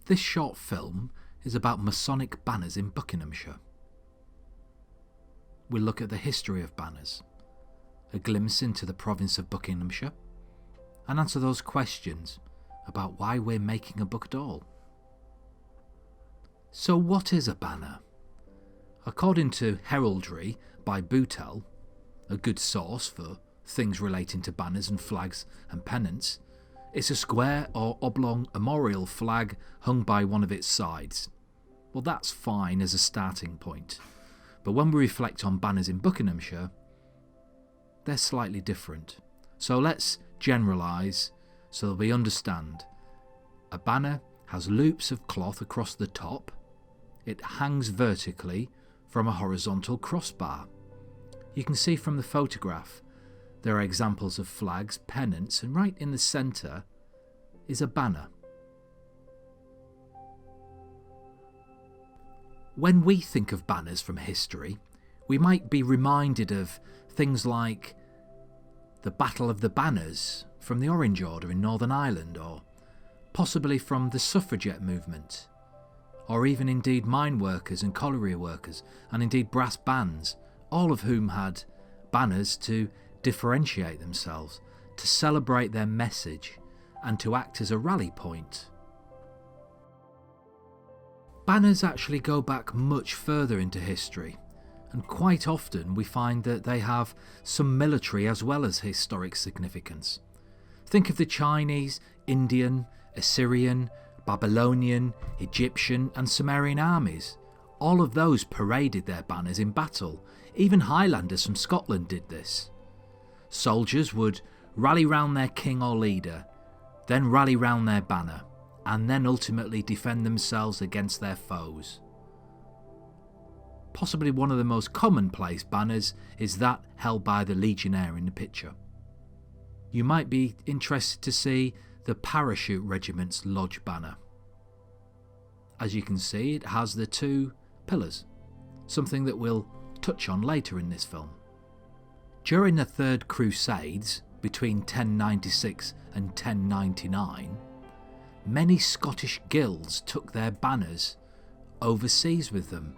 This short film is about Masonic banners in Buckinghamshire. We'll look at the history of banners, a glimpse into the province of Buckinghamshire, and answer those questions about why we're making a book at all. So what is a banner? According to Heraldry by Boutel, a good source for things relating to banners and flags and pennants, it's a square or oblong armorial flag hung by one of its sides. Well, that's fine as a starting point, but when we reflect on banners in Buckinghamshire, they're slightly different. So let's generalise so that we understand. A banner has loops of cloth across the top. It hangs vertically from a horizontal crossbar. You can see from the photograph there are examples of flags, pennants, and right in the centre is a banner. When we think of banners from history, we might be reminded of things like the Battle of the Banners from the Orange Order in Northern Ireland, or possibly from the suffragette movement, or even indeed mine workers and colliery workers, and indeed brass bands, all of whom had banners to differentiate themselves, to celebrate their message, and to act as a rally point. Banners actually go back much further into history, and quite often we find that they have some military as well as historic significance. Think of the Chinese, Indian, Assyrian, Babylonian, Egyptian and Sumerian armies. All of those paraded their banners in battle. Even Highlanders from Scotland did this. Soldiers would rally round their king or leader, then rally round their banner, and then ultimately defend themselves against their foes. Possibly one of the most commonplace banners is that held by the legionnaire in the picture. You might be interested to see the Parachute Regiment's lodge banner. As you can see, it has the two pillars, something that we'll touch on later in this film. During the Third Crusades, between 1096 and 1099, many Scottish guilds took their banners overseas with them.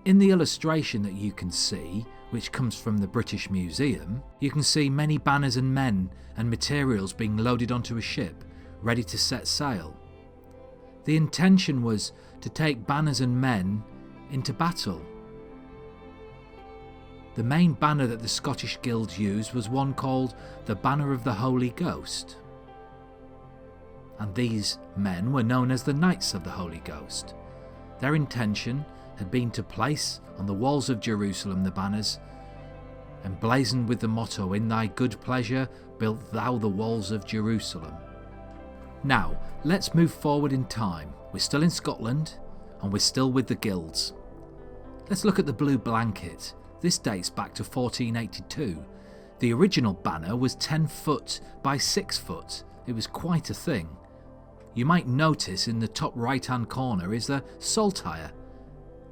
In the illustration that you can see, which comes from the British Museum, you can see many banners and men and materials being loaded onto a ship, ready to set sail. The intention was to take banners and men into battle. The main banner that the Scottish guilds used was one called the Banner of the Holy Ghost. And these men were known as the Knights of the Holy Ghost. Their intention had been to place on the walls of Jerusalem the banners, emblazoned with the motto, "In thy good pleasure built thou the walls of Jerusalem." Now, let's move forward in time. We're still in Scotland, and we're still with the guilds. Let's look at the blue blanket. This dates back to 1482. The original banner was 10 foot by 6 foot. It was quite a thing. You might notice in the top right hand corner is the saltire.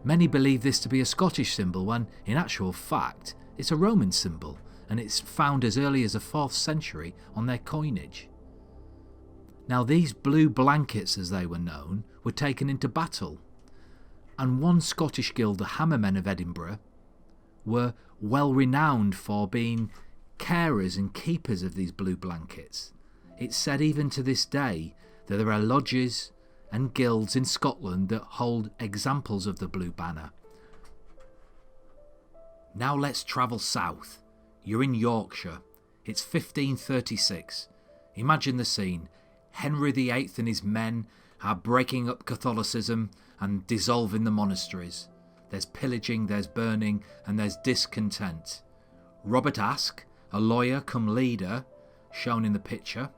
Many believe this to be a Scottish symbol when in actual fact it's a Roman symbol, and it's found as early as the 4th century on their coinage. Now these blue blankets, as they were known, were taken into battle, and one Scottish guild, the Hammermen of Edinburgh, were well renowned for being carers and keepers of these blue blankets. It's said even to this day that there are lodges and guilds in Scotland that hold examples of the blue banner. Now let's travel south. You're in Yorkshire. It's 1536. Imagine the scene. Henry VIII and his men are breaking up Catholicism and dissolving the monasteries. There's pillaging, there's burning, and there's discontent. Robert Aske, a lawyer cum leader, shown in the picture,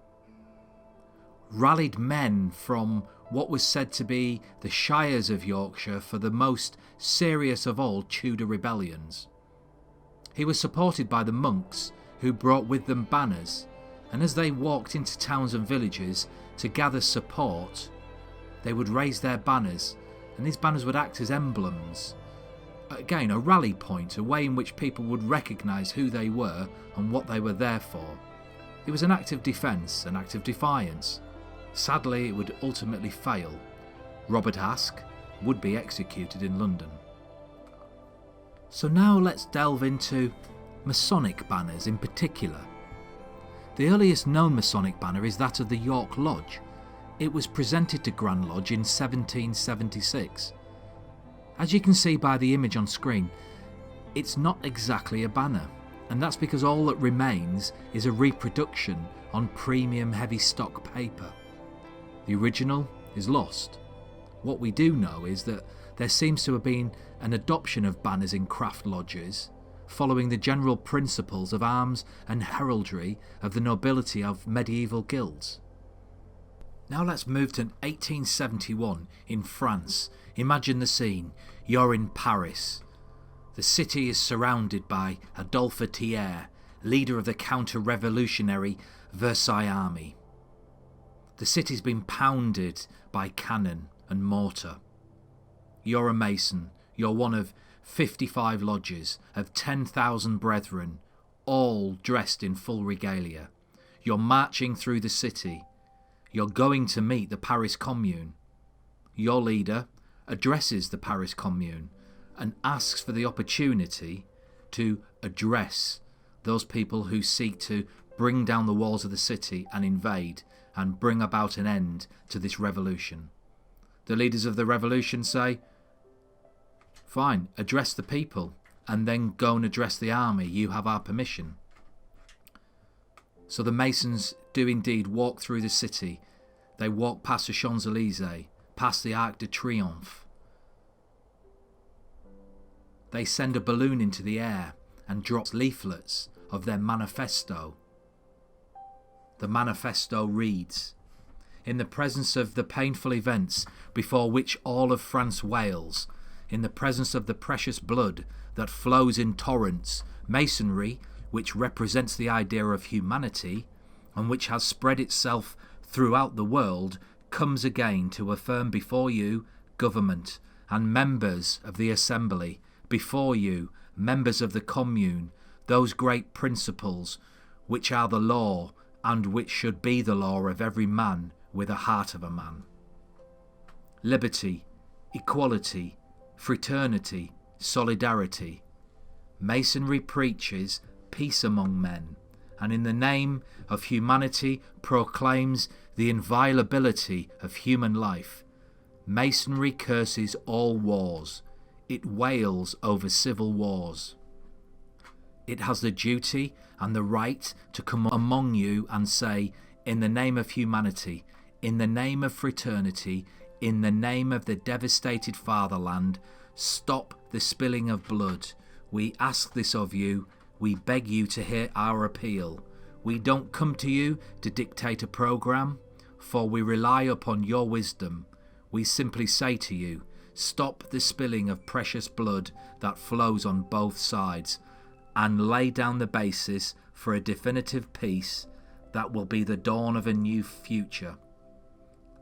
rallied men from what was said to be the shires of Yorkshire for the most serious of all Tudor rebellions. He was supported by the monks, who brought with them banners, and as they walked into towns and villages to gather support, they would raise their banners, and these banners would act as emblems. Again, a rally point, a way in which people would recognise who they were and what they were there for. It was an act of defence, an act of defiance. Sadly, it would ultimately fail. Robert Aske, would be executed in London. So now let's delve into Masonic banners in particular. The earliest known Masonic banner is that of the York Lodge. It was presented to Grand Lodge in 1776. As you can see by the image on screen, it's not exactly a banner, and that's because all that remains is a reproduction on premium heavy stock paper. The original is lost. What we do know is that there seems to have been an adoption of banners in craft lodges, following the general principles of arms and heraldry of the nobility of medieval guilds. Now let's move to 1871 in France. Imagine the scene. You're in Paris. The city is surrounded by Adolphe Thiers, leader of the counter-revolutionary Versailles army. The city's been pounded by cannon and mortar. You're a Mason. You're one of 55 lodges of 10,000 brethren, all dressed in full regalia. You're marching through the city. You're going to meet the Paris Commune. Your leader addresses the Paris Commune and asks for the opportunity to address those people who seek to bring down the walls of the city and invade and bring about an end to this revolution. The leaders of the revolution say, "Fine, address the people and then go and address the army. You have our permission." So the Masons do indeed walk through the city. They walk past the Champs-Élysées, past the Arc de Triomphe. They send a balloon into the air and drop leaflets of their manifesto. The manifesto reads, "In the presence of the painful events before which all of France wails, in the presence of the precious blood that flows in torrents, Masonry, which represents the idea of humanity, and which has spread itself throughout the world, comes again to affirm before you, government, and members of the assembly, before you, members of the commune, those great principles which are the law, and which should be the law of every man with a heart of a man. Liberty, equality, fraternity, solidarity. Masonry preaches peace among men, and in the name of humanity proclaims the inviolability of human life. Masonry curses all wars. It wails over civil wars. It has the duty and the right to come among you and say, in the name of humanity, in the name of fraternity, in the name of the devastated fatherland, stop the spilling of blood. We ask this of you. We beg you to hear our appeal. We don't come to you to dictate a program, for we rely upon your wisdom. We simply say to you, stop the spilling of precious blood that flows on both sides, and lay down the basis for a definitive peace that will be the dawn of a new future.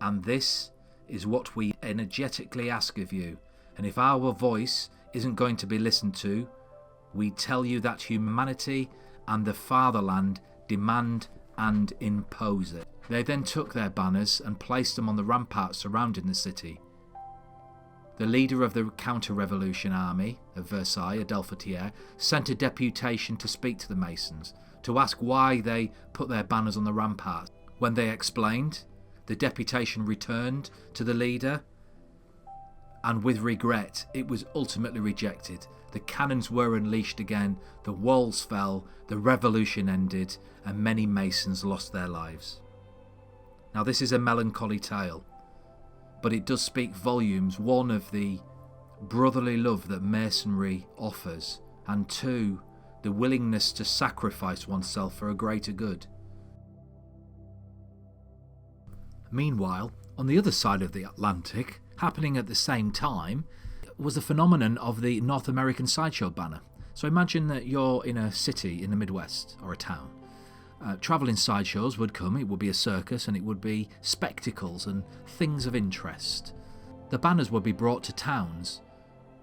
And this is what we energetically ask of you. And if our voice isn't going to be listened to, we tell you that humanity and the fatherland demand and impose it." They then took their banners and placed them on the ramparts surrounding the city. The leader of the counter-revolution army of Versailles, Adolphe Thiers, sent a deputation to speak to the Masons, to ask why they put their banners on the ramparts. When they explained, the deputation returned to the leader, and with regret, it was ultimately rejected. The cannons were unleashed again, the walls fell, the revolution ended, and many Masons lost their lives. Now this is a melancholy tale, but it does speak volumes, one, of the brotherly love that Masonry offers, and two, the willingness to sacrifice oneself for a greater good. Meanwhile, on the other side of the Atlantic, happening at the same time, was the phenomenon of the North American sideshow banner. So imagine that you're in a city in the Midwest or a town. Travelling sideshows would come, it would be a circus, and it would be spectacles and things of interest. The banners would be brought to towns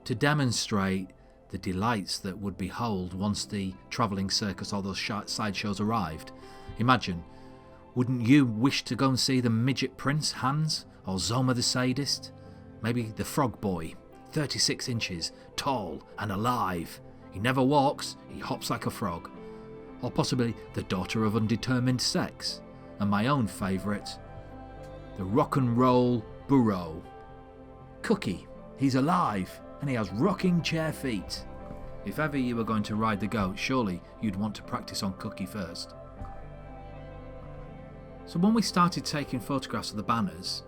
to demonstrate the delights that would behold once the travelling circus or those sideshows arrived. Imagine, wouldn't you wish to go and see the Midget Prince, Hans, or Zoma the Sadist? Maybe the Frog Boy, 36 inches, tall and alive. He never walks, he hops like a frog. Or possibly the Daughter of Undetermined Sex. And my own favourite, the Rock and Roll Burro. Cookie, he's alive and he has rocking chair feet. If ever you were going to ride the goat, surely you'd want to practice on Cookie first. So when we started taking photographs of the banners,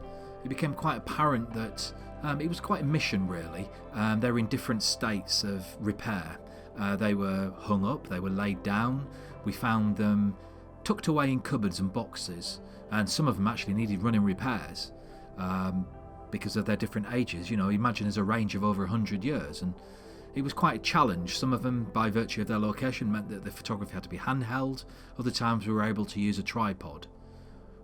it became quite apparent that it was quite a mission really. They were in different states of repair. They were hung up, they were laid down. We found them tucked away in cupboards and boxes, and some of them actually needed running repairs because of their different ages. You know, imagine there's a range of over 100 years, and it was quite a challenge. Some of them, by virtue of their location, meant that the photography had to be handheld. Other times we were able to use a tripod.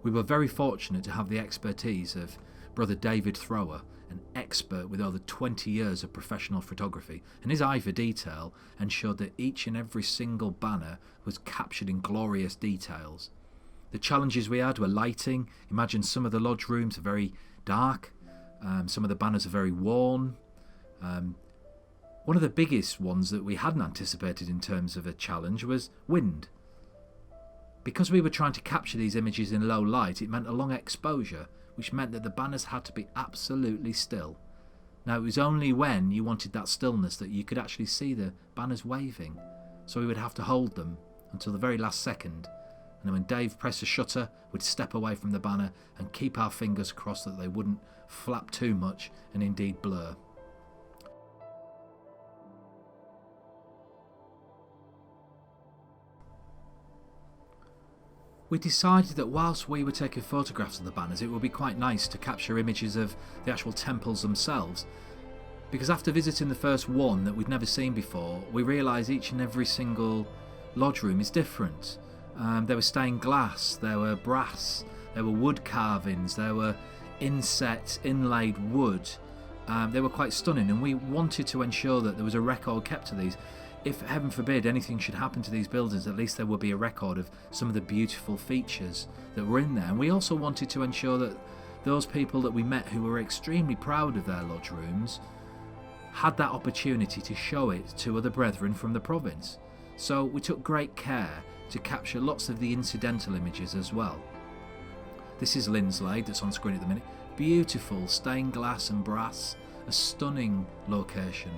We were very fortunate to have the expertise of Brother David Thrower, an expert with over 20 years of professional photography, and his eye for detail ensured that each and every single banner was captured in glorious details. The challenges we had were lighting. Imagine some of the lodge rooms are very dark, some of the banners are very worn. One of the biggest ones that we hadn't anticipated in terms of a challenge was wind. Because we were trying to capture these images in low light, it meant a long exposure, which meant that the banners had to be absolutely still. Now, it was only when you wanted that stillness that you could actually see the banners waving, so we would have to hold them until the very last second, and then when Dave pressed the shutter, we'd step away from the banner and keep our fingers crossed that they wouldn't flap too much and indeed blur. We decided that whilst we were taking photographs of the banners, it would be quite nice to capture images of the actual temples themselves, because after visiting the first one that we'd never seen before, we realised each and every single lodge room is different. There were stained glass, there were brass, there were wood carvings, there were inset, inlaid wood. They were quite stunning, and we wanted to ensure that there was a record kept of these. If, heaven forbid, anything should happen to these buildings, at least there would be a record of some of the beautiful features that were in there. And we also wanted to ensure that those people that we met who were extremely proud of their lodge rooms had that opportunity to show it to other brethren from the province. So we took great care to capture lots of the incidental images as well. This is Linslade that's on screen at the minute. Beautiful stained glass and brass, a stunning location.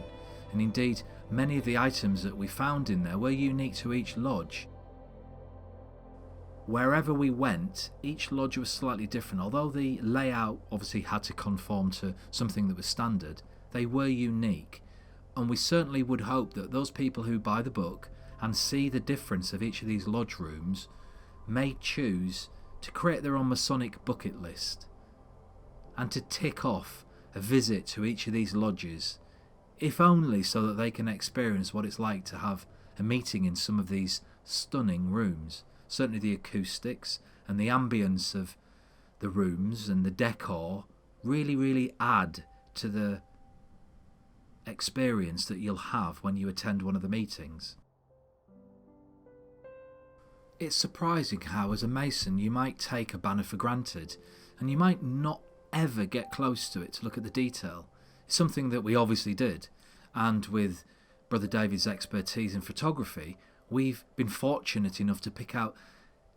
And indeed, many of the items that we found in there were unique to each lodge. Wherever we went, each lodge was slightly different. Although the layout obviously had to conform to something that was standard, they were unique. And we certainly would hope that those people who buy the book and see the difference of each of these lodge rooms may choose to create their own Masonic bucket list and to tick off a visit to each of these lodges, if only so that they can experience what it's like to have a meeting in some of these stunning rooms. Certainly the acoustics and the ambience of the rooms and the decor really add to the experience that you'll have when you attend one of the meetings. It's surprising how, as a Mason, you might take a banner for granted and you might not ever get close to it to look at the detail. It's something that we obviously did, and with Brother David's expertise in photography, we've been fortunate enough to pick out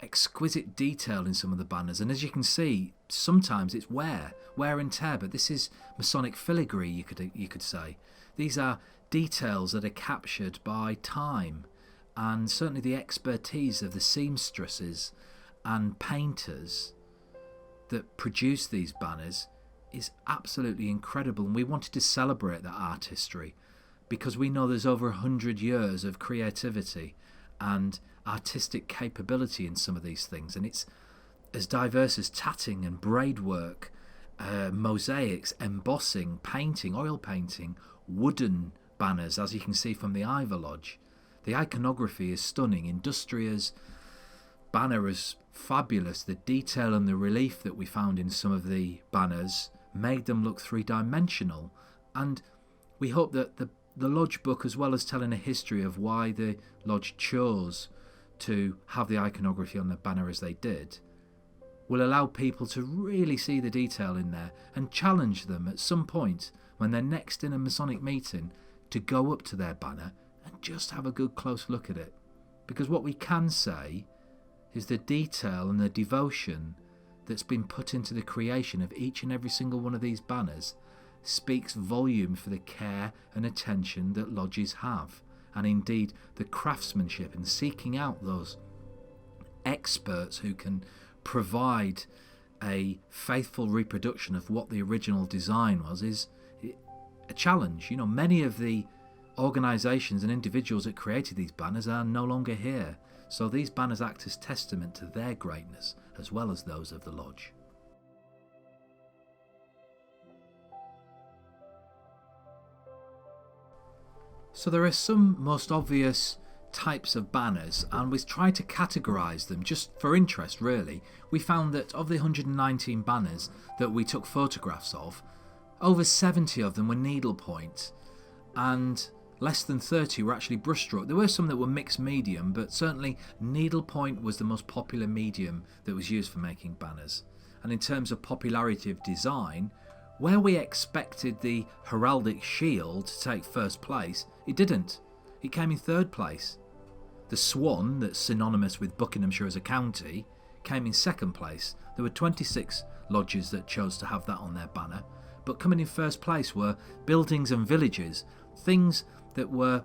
exquisite detail in some of the banners. And as you can see, sometimes it's wear and tear, but this is Masonic filigree, you could say. These are details that are captured by time, and certainly the expertise of the seamstresses and painters that produce these banners is absolutely incredible. And we wanted to celebrate that artistry because we know there's over 100 years of creativity and artistic capability in some of these things, and it's as diverse as tatting and braidwork, mosaics, embossing, painting, oil painting, wooden banners, as you can see from the Ivor Lodge. The iconography is stunning, industrious, banner is fabulous. The detail and the relief that we found in some of the banners made them look three-dimensional, and we hope that the lodge book, as well as telling a history of why the lodge chose to have the iconography on the banner as they did, will allow people to really see the detail in there and challenge them at some point when they're next in a Masonic meeting to go up to their banner and just have a good close look at it. Because what we can say is the detail and the devotion that's been put into the creation of each and every single one of these banners speaks volume for the care and attention that lodges have, and indeed the craftsmanship and seeking out those experts who can provide a faithful reproduction of what the original design was is a challenge. Many of the organisations and individuals that created these banners are no longer here, so these banners act as testament to their greatness as well as those of the lodge. So there are some most obvious types of banners, and we tried to categorise them just for interest really. We found that of the 119 banners that we took photographs of, over 70 of them were needlepoint and less than 30 were actually brushstroke. There were some that were mixed medium, but certainly needlepoint was the most popular medium that was used for making banners. And in terms of popularity of design, where we expected the heraldic shield to take first place, it didn't. It came in third place. The swan, that's synonymous with Buckinghamshire as a county, came in second place. There were 26 lodges that chose to have that on their banner, but coming in first place were buildings and villages, things that were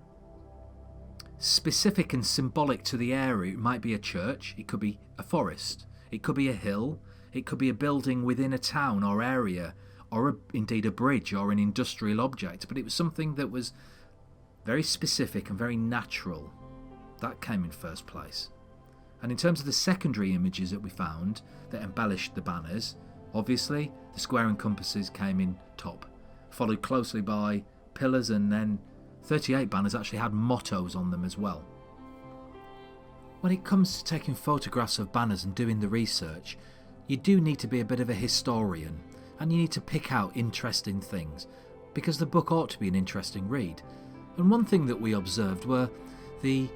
specific and symbolic to the area. It might be a church, it could be a forest, it could be a hill, it could be a building within a town or area, or indeed a bridge or an industrial object, but it was something that was very specific and very natural. That came in first place. And in terms of the secondary images that we found that embellished the banners, obviously the square and compasses came in top, followed closely by pillars, and then 38 banners actually had mottos on them as well. When it comes to taking photographs of banners and doing the research, you do need to be a bit of a historian, and you need to pick out interesting things, because the book ought to be an interesting read. And one thing that we observed were the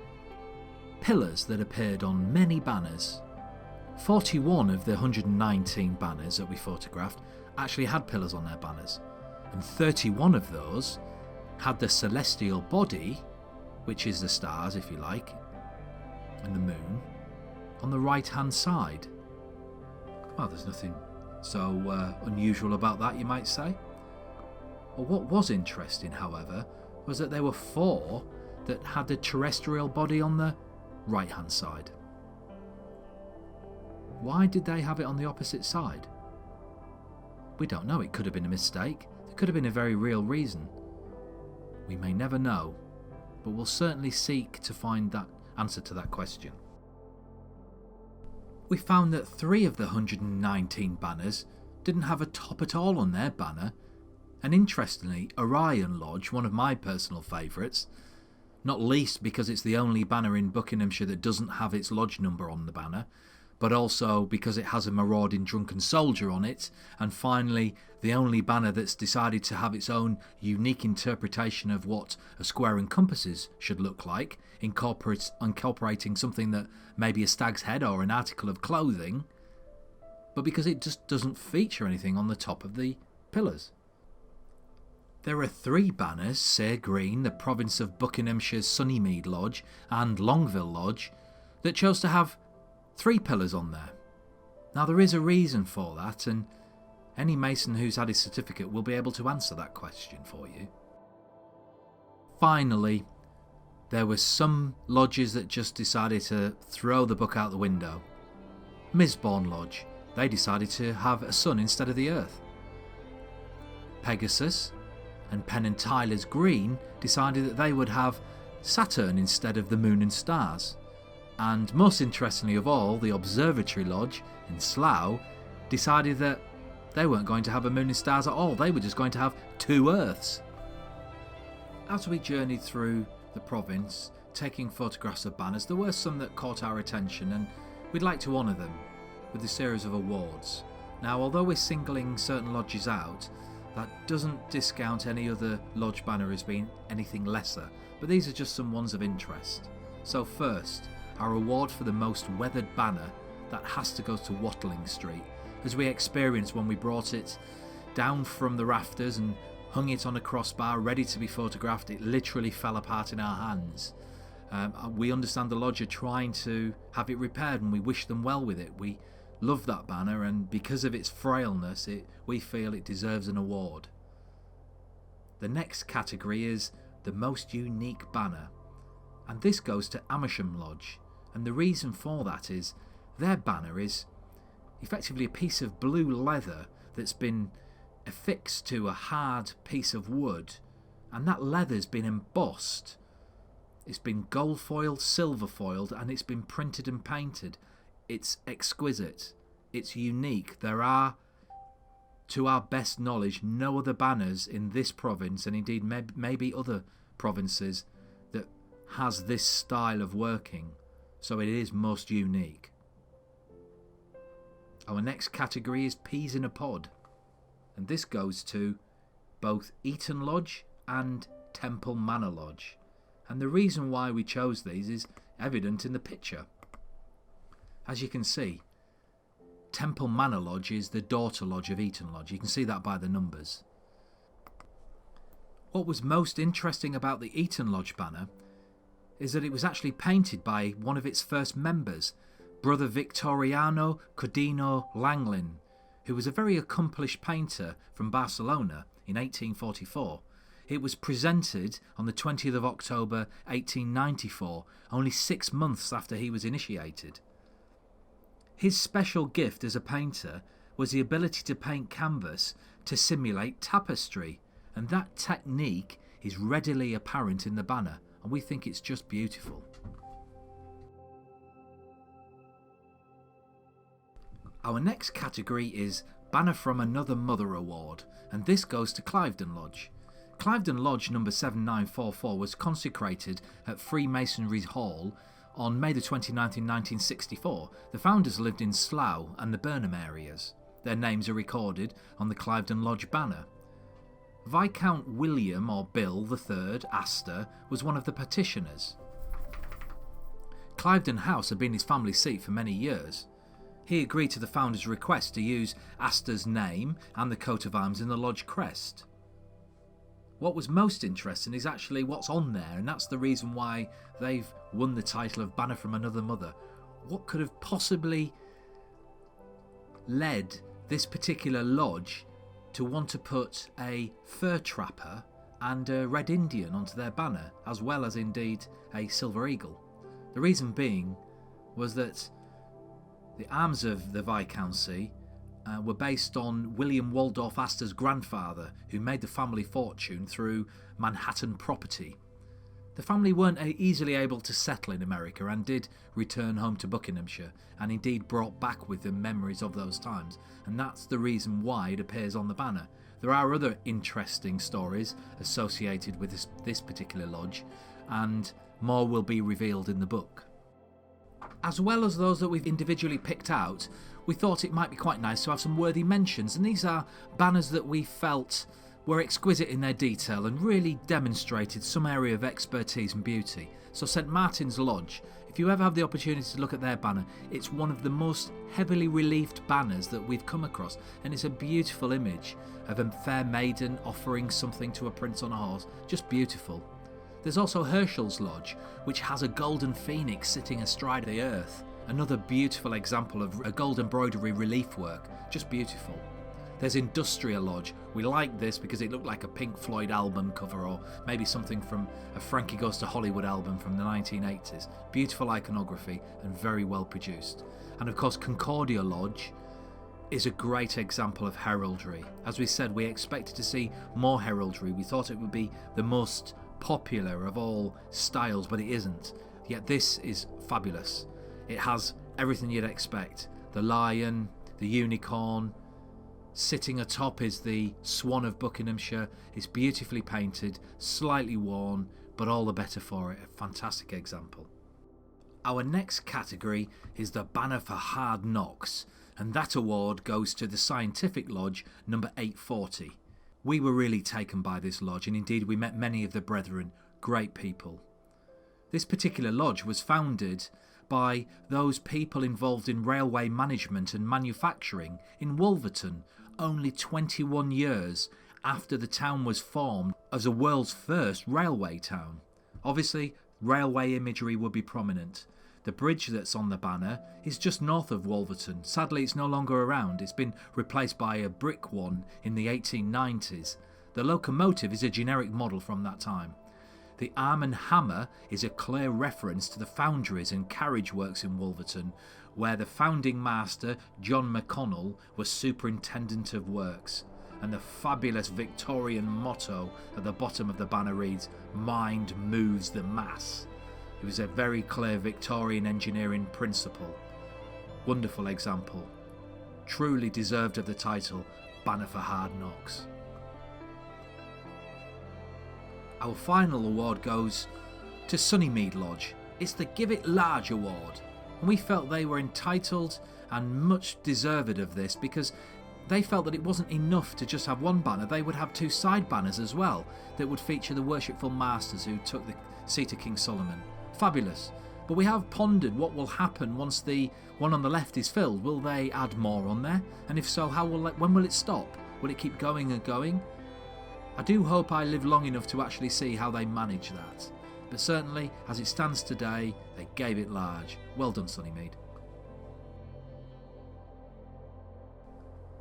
pillars that appeared on many banners. 41 of the 119 banners that we photographed actually had pillars on their banners, and 31 of those had the celestial body, which is the stars if you like, and the moon, on the right hand side. Well, there's nothing so unusual about that, you might say. Well, what was interesting, however, was that there were 4 that had the terrestrial body on the right hand side. Why did they have it on the opposite side? We don't know. It could have been a mistake. There could have been a very real reason. We may never know, but we'll certainly seek to find that answer to that question. We found that 3 of the 119 banners didn't have a top at all on their banner, and interestingly, Orion Lodge, one of my personal favourites, not least because it's the only banner in Buckinghamshire that doesn't have its lodge number on the banner, but also because it has a marauding drunken soldier on it, and finally the only banner that's decided to have its own unique interpretation of what a square and compasses should look like, incorporating something that may be a stag's head or an article of clothing, but because it just doesn't feature anything on the top of the pillars. There are 3 banners, Sayre Green, the province of Buckinghamshire's Sunnymead Lodge, and Longville Lodge, that chose to have 3 pillars on there. Now there is a reason for that, and any Mason who's had his certificate will be able to answer that question for you. Finally, there were some lodges that just decided to throw the book out the window. Misbourne Lodge, they decided to have a sun instead of the earth. Pegasus and Penn and Tyler's Green decided that they would have Saturn instead of the moon and stars. And most interestingly of all, the Observatory Lodge in Slough decided that they weren't going to have a moon and stars at all, they were just going to have 2 earths. As we journeyed through the province, taking photographs of banners, there were some that caught our attention, and we'd like to honour them with a series of awards. Now, although we're singling certain lodges out, that doesn't discount any other lodge banner as being anything lesser, but these are just some ones of interest. So first, our award for the most weathered banner that has to go to Watling Street, as we experienced when we brought it down from the rafters and hung it on a crossbar ready to be photographed. It literally fell apart in our hands. We understand the lodge are trying to have it repaired, and we wish them well with it. We love that banner, and because of its frailness, we feel it deserves an award. The next category is the most unique banner, and this goes to Amersham Lodge, and the reason for that is their banner is effectively a piece of blue leather that's been affixed to a hard piece of wood, and that leather's been embossed. It's been gold foiled, silver foiled, and it's been printed and painted. It's exquisite. It's unique. There are, to our best knowledge, no other banners in this province, and indeed maybe other provinces, that has this style of working. So it is most unique. Our next category is peas in a pod, and this goes to both Eton Lodge and Temple Manor Lodge. And the reason why we chose these is evident in the picture. As you can see, Temple Manor Lodge is the daughter lodge of Eton Lodge. You can see that by the numbers. What was most interesting about the Eton Lodge banner is that it was actually painted by one of its first members, Brother Victoriano Codino Langlin, who was a very accomplished painter from Barcelona in 1844. It was presented on the 20th of October 1894, only 6 months after he was initiated. His special gift as a painter was the ability to paint canvas to simulate tapestry, and that technique is readily apparent in the banner, and we think it's just beautiful. Our next category is Banner from Another Mother Award, and this goes to Cliveden Lodge. Cliveden Lodge number 7944 was consecrated at Freemasonry Hall on May the 29th in 1964. The founders lived in Slough and the Burnham areas. Their names are recorded on the Cliveden Lodge banner. Viscount William or Bill III Astor was one of the petitioners. Cliveden House had been his family seat for many years. He agreed to the founders' request to use Astor's name and the coat of arms in the lodge crest. What was most interesting is actually what's on there, and that's the reason why they've won the title of Banner from Another Mother. What could have possibly led this particular lodge to want to put a fur trapper and a red Indian onto their banner, as well as indeed a silver eagle? The reason being was that the arms of the Viscountcy were based on William Waldorf Astor's grandfather, who made the family fortune through Manhattan property. The family weren't easily able to settle in America and did return home to Buckinghamshire, and indeed brought back with them memories of those times, and that's the reason why it appears on the banner. There are other interesting stories associated with this particular lodge, and more will be revealed in the book. As well as those that we've individually picked out, we thought it might be quite nice to have some worthy mentions, and these are banners that we felt were exquisite in their detail and really demonstrated some area of expertise and beauty. So St Martin's Lodge, if you ever have the opportunity to look at their banner, it's one of the most heavily reliefed banners that we've come across, and it's a beautiful image of a fair maiden offering something to a prince on a horse. Just beautiful. There's also Herschel's Lodge, which has a golden phoenix sitting astride the earth. Another beautiful example of a gold embroidery relief work. Just beautiful. There's Industrial Lodge. We like this because it looked like a Pink Floyd album cover, or maybe something from a Frankie Goes to Hollywood album from the 1980s. Beautiful iconography and very well produced. And of course Concordia Lodge is a great example of heraldry. As we said, we expected to see more heraldry. We thought it would be the most popular of all styles, but it isn't. Yet this is fabulous. It has everything you'd expect. The lion, the unicorn. Sitting atop is the Swan of Buckinghamshire. It's beautifully painted, slightly worn, but all the better for it. A fantastic example. Our next category is the Banner for Hard Knocks, and that award goes to the Scientific Lodge number 840. We were really taken by this lodge, and indeed we met many of the brethren, great people. This particular lodge was founded by those people involved in railway management and manufacturing in Wolverton only 21 years after the town was formed as a world's first railway town. Obviously, railway imagery would be prominent. The bridge that's on the banner is just north of Wolverton. Sadly, it's no longer around. It's been replaced by a brick one in the 1890s. The locomotive is a generic model from that time. The Arm and Hammer is a clear reference to the foundries and carriage works in Wolverton, where the founding master, John McConnell, was superintendent of works. And the fabulous Victorian motto at the bottom of the banner reads, "Mind moves the mass." It was a very clear Victorian engineering principle. Wonderful example. Truly deserved of the title, Banner for Hard Knocks. Our final award goes to Sunnymead Lodge. It's the Give It Large Award. And we felt they were entitled and much deserved of this because they felt that it wasn't enough to just have one banner. They would have two side banners as well that would feature the worshipful masters who took the seat of King Solomon. Fabulous. But we have pondered what will happen once the one on the left is filled. Will they add more on there? And if so, when will it stop? Will it keep going and going? I do hope I live long enough to actually see how they manage that. But certainly, as it stands today, they gave it large. Well done, Sunnymead.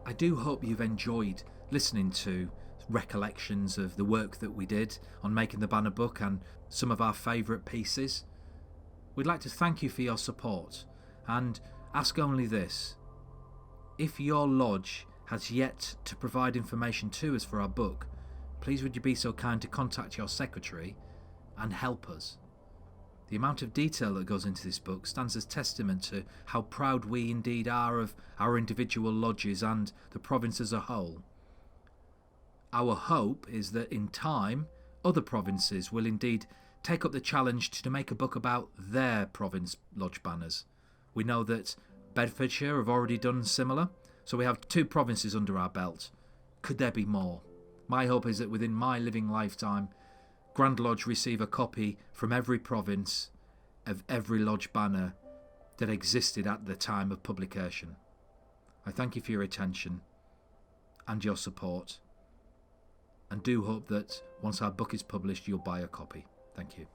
I do hope you've enjoyed listening to recollections of the work that we did on making the banner book and some of our favourite pieces. We'd like to thank you for your support and ask only this: if your lodge has yet to provide information to us for our book, please would you be so kind to contact your secretary and help us. The amount of detail that goes into this book stands as testament to how proud we indeed are of our individual lodges and the province as a whole. Our hope is that in time, other provinces will indeed take up the challenge to make a book about their province lodge banners. We know that Bedfordshire have already done similar, so we have 2 provinces under our belt. Could there be more? My hope is that within my living lifetime, Grand Lodge receive a copy from every province of every lodge banner that existed at the time of publication. I thank you for your attention and your support, and do hope that once our book is published, you'll buy a copy. Thank you.